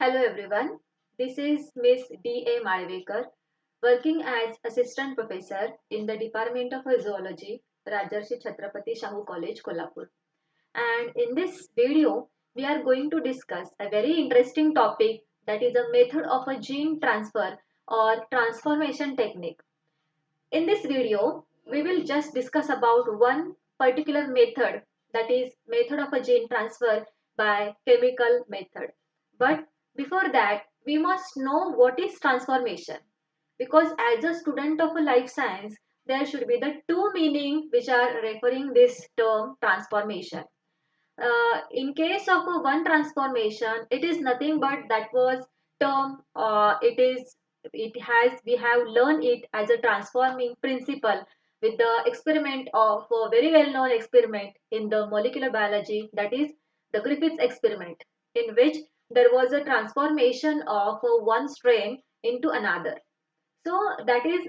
Hello everyone, this is Miss D.A. Malvekar, working as Assistant Professor in the Department of Zoology, Rajarshi Chhatrapati Shahu College, Kolhapur. And in this video, we are going to discuss a very interesting topic, that is a method of a gene transfer or transformation technique. In this video, we will just discuss about one particular method, that is method of a gene transfer by chemical method. But before that, we must know what is transformation, because as a student of a life science, there should be the two meaning which are referring this term transformation. In case of a one transformation, it is nothing but that was term. It has we have learned it as a transforming principle with the experiment of a very well known experiment in the molecular biology, that is the Griffiths experiment, in which there was a transformation of one strain into another. So that is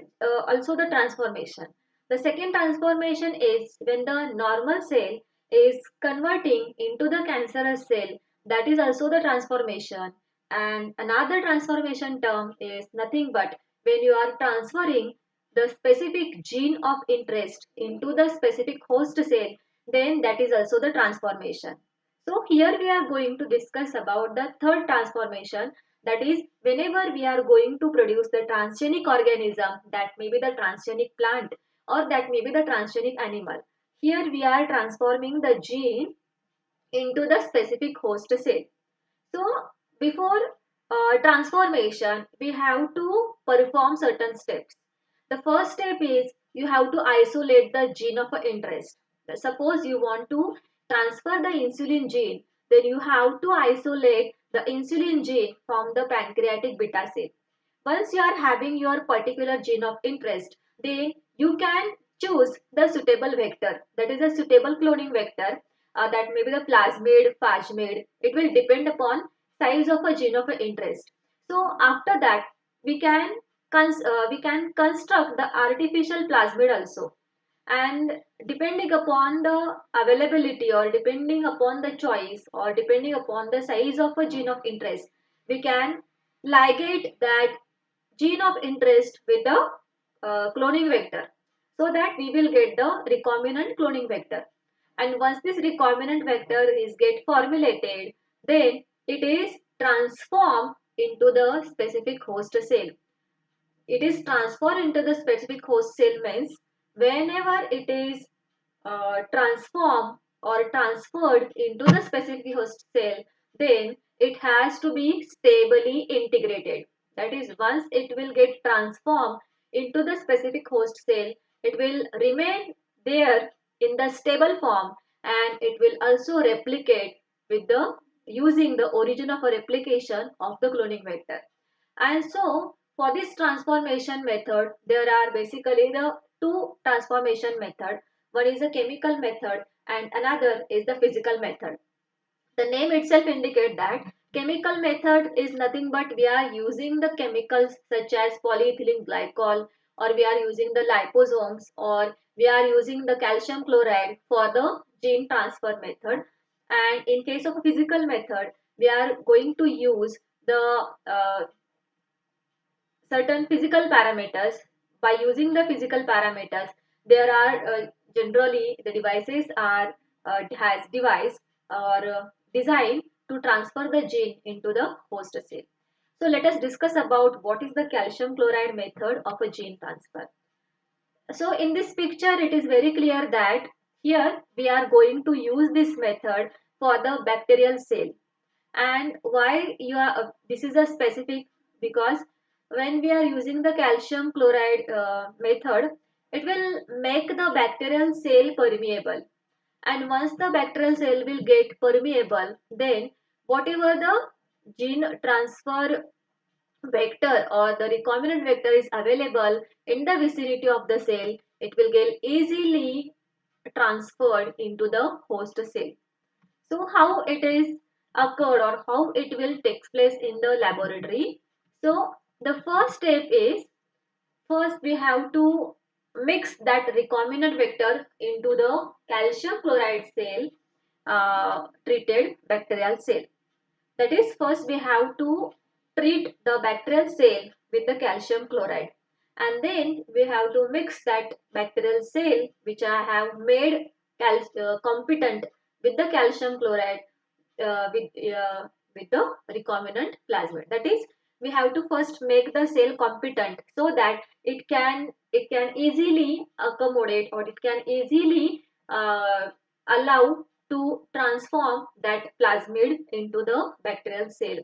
also the transformation. The second transformation is when the normal cell is converting into the cancerous cell. That is also the transformation. And another transformation term is nothing but when you are transferring the specific gene of interest into the specific host cell, then that is also the transformation. So here we are going to discuss about the third transformation, that is, whenever we are going to produce the transgenic organism, that may be the transgenic plant or that may be the transgenic animal. Here we are transforming the gene into the specific host cell. So before transformation, we have to perform certain steps. The first step is you have to isolate the gene of interest. Suppose you want to transfer the insulin gene, then you have to isolate the insulin gene from the pancreatic beta cell. Once you are having your particular gene of interest, then you can choose the suitable vector, that is a suitable cloning vector, that may be the plasmid, phasmid. It will depend upon size of a gene of interest. So after that, we can we can construct the artificial plasmid also, and depending upon the availability or depending upon the choice or depending upon the size of a gene of interest, we can ligate that gene of interest with the cloning vector, so that we will get the recombinant cloning vector. And once this recombinant vector is get formulated, then it is transformed into the specific host cell. It is transferred into the specific host cell means whenever it is transformed or transferred into the specific host cell, then it has to be stably integrated. That is, once it will get transformed into the specific host cell, it will remain there in the stable form, and it will also replicate with the using the origin of a replication of the cloning vector. And so for this transformation method, there are basically the two transformation method. One is a chemical method and another is the physical method. The name itself indicates that chemical method is nothing but we are using the chemicals such as polyethylene glycol, or we are using the liposomes, or we are using the calcium chloride for the gene transfer method. And in case of a physical method, we are going to use the certain physical parameters. By using the physical parameters, there are generally the devices are has device or designed to transfer the gene into the host cell. So let us discuss about what is the calcium chloride method of a gene transfer. So in this picture, it is very clear that here we are going to use this method for the bacterial cell. And why you are this is a specific, because when we are using the calcium chloride method, it will make the bacterial cell permeable, and once the bacterial cell will get permeable, then whatever the gene transfer vector or the recombinant vector is available in the vicinity of the cell, it will get easily transferred into the host cell. So how it is occurred or how it will take place in the laboratory. So the first step is, first we have to mix that recombinant vector into the calcium chloride cell treated bacterial cell. That is, first we have to treat the bacterial cell with the calcium chloride, and then we have to mix that bacterial cell which I have made competent with the calcium chloride uh, with uh, with the recombinant plasmid. That is, we have to first make the cell competent so that it can easily accommodate, or it can easily allow to transform that plasmid into the bacterial cell.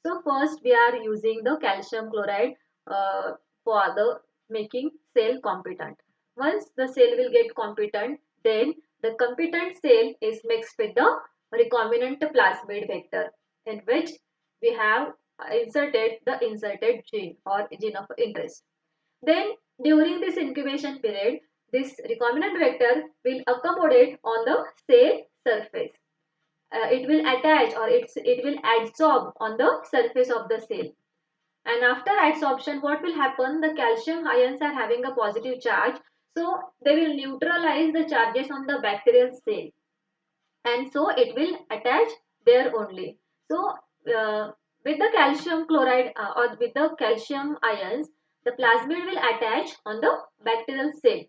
So first we are using the calcium chloride uh, for the making cell competent. Once the cell will get competent, then the competent cell is mixed with the recombinant plasmid vector, in which we have inserted the inserted gene or gene of interest. Then during this incubation period, this recombinant vector will accommodate on the cell surface. It will attach, or it will adsorb on the surface of the cell. And after adsorption, what will happen? The calcium ions are having a positive charge, so they will neutralize the charges on the bacterial cell, and so it will attach there only. So with the calcium chloride or with the calcium ions, the plasmid will attach on the bacterial cell,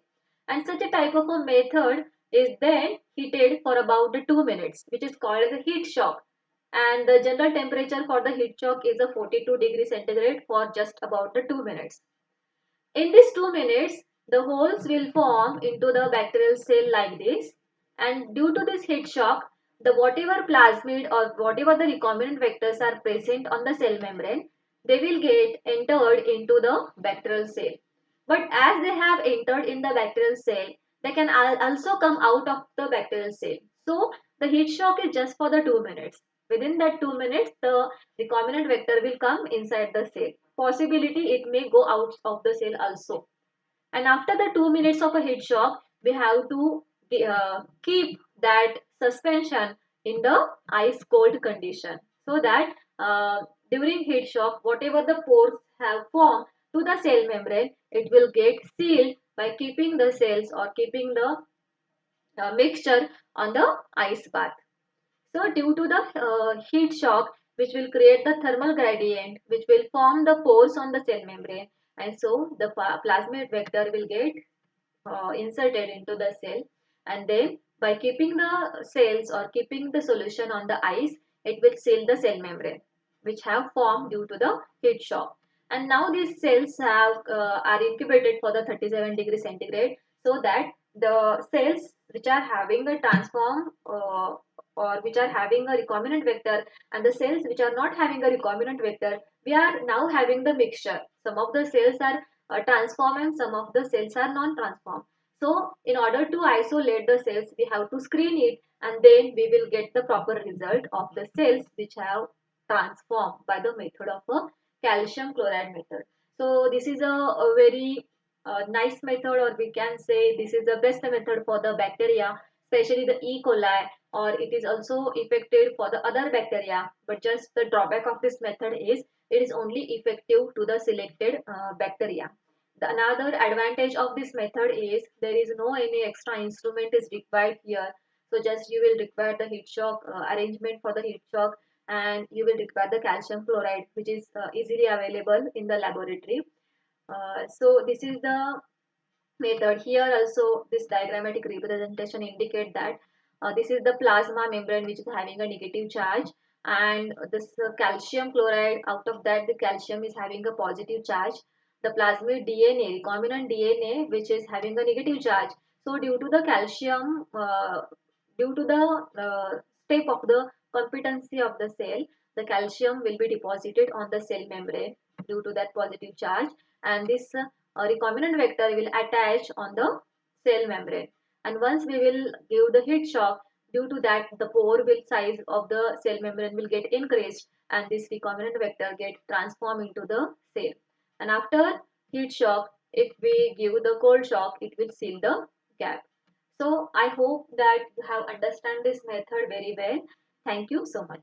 and such a type of a method is then heated for about 2 minutes, which is called as a heat shock. And the general temperature for the heat shock is a 42 degrees centigrade for just about 2 minutes. In these 2 minutes, the holes will form into the bacterial cell like this, and due to this heat shock, the whatever plasmid or whatever the recombinant vectors are present on the cell membrane, they will get entered into the bacterial cell. But as they have entered in the bacterial cell, they can also come out of the bacterial cell. So the heat shock is just for the 2 minutes. Within that 2 minutes, the recombinant vector will come inside the cell. Possibility it may go out of the cell also. And after the 2 minutes of a heat shock, we have to keep that suspension in the ice cold condition, so that during heat shock, whatever the pores have formed to the cell membrane, it will get sealed by keeping the cells or keeping the mixture on the ice bath. So due to the heat shock, which will create the thermal gradient, which will form the pores on the cell membrane, and so the plasmid vector will get inserted into the cell, and then by keeping the cells or keeping the solution on the ice, it will seal the cell membrane which have formed due to the heat shock. And now these cells are incubated for the 37 degrees centigrade, so that the cells which are having a transform or which are having a recombinant vector, and the cells which are not having a recombinant vector, we are now having the mixture. Some of the cells are transform and some of the cells are non-transform. So in order to isolate the cells, we have to screen it, and then we will get the proper result of the cells which have transformed by the method of a calcium chloride method. So this is a very nice method, or we can say this is the best method for the bacteria, especially the E. coli, or it is also effective for the other bacteria. But just the drawback of this method is it is only effective to the selected bacteria. The another advantage of this method is there is no any extra instrument is required here. So just you will require the heat shock arrangement for the heat shock, and you will require the calcium chloride, which is easily available in the laboratory. So this is the method. Here also this diagrammatic representation indicate that this is the plasma membrane which is having a negative charge, and this calcium chloride, out of that the calcium is having a positive charge. The plasmid DNA, recombinant DNA, which is having a negative charge. So due to the calcium due to the step of the competency of the cell, the calcium will be deposited on the cell membrane due to that positive charge, and this recombinant vector will attach on the cell membrane. And once we will give the heat shock, due to that the pore will size of the cell membrane will get increased, and this recombinant vector get transformed into the cell. And after heat shock, if we give the cold shock, it will seal the gap. So I hope that you have understand this method very well. Thank you so much.